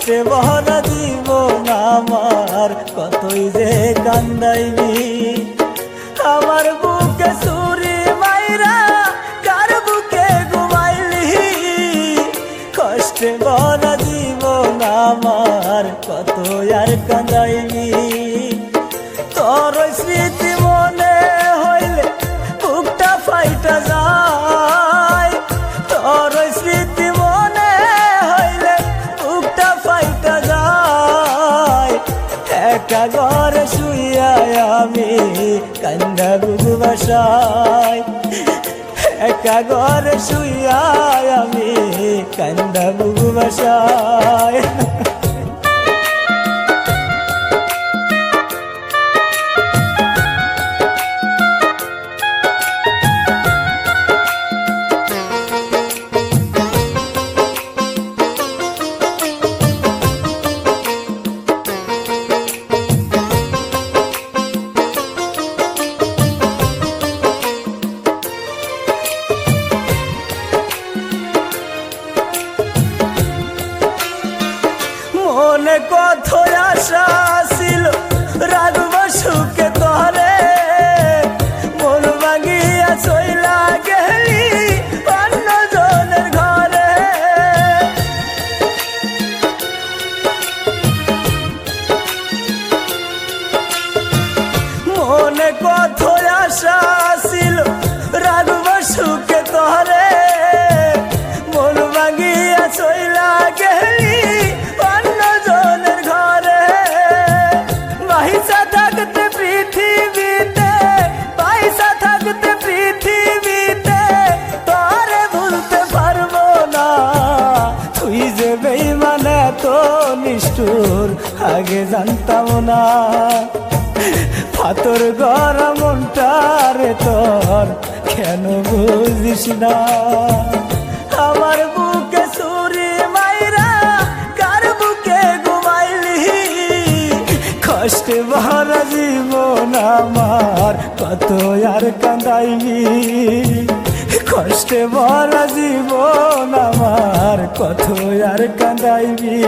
কষ্টে ভরা জীবন আমার কতই যে কান্দাইবি। আমার বুকে ছুরি মাইরা কার বুকে ঘুমাইলি, কষ্টে ভরা জীবন আমার কত আর কান্দাইবি। তোর স্মৃতি মনে হইলে বুকটা ফাইটা যায়, তোর স্মৃতি মনে হইলে বুকটা ফাইটা যায়। একা ঘরে শুইয়া আমি কান্দা বুকু বাসায়, একা ঘরে শুইয়া আমি কান্দা বুকু বাসায়। মনে কত আশা ছিল রাখব সুখে তরে, মন ভাঙিয়া চইলা গেলি অন্য জনের ঘরে। মনে কত আশা ছিল রাখব সুখে তরে, মন ভাঙিয়া চইলা গেলি অন্য জনের ঘরে। পয়সা থাকতে পৃথিবীতে, পয়সা থাকতে পৃথিবীতে তোরে ভুলতে পারবো না। তুই যে বেঈমান এত নিষ্ঠুর আগে জানতাম না। পাথর গড়া মনটারে তোর কেন বুঝিস না। আমার বুকে ছুরি মাইরা কার বুকে ঘুমাইলি, কষ্টে ভরা জীবন আমার কত আর কান্দাইবি। কষ্টে ভরা জীবন আমার কত আর কান্দাইবি।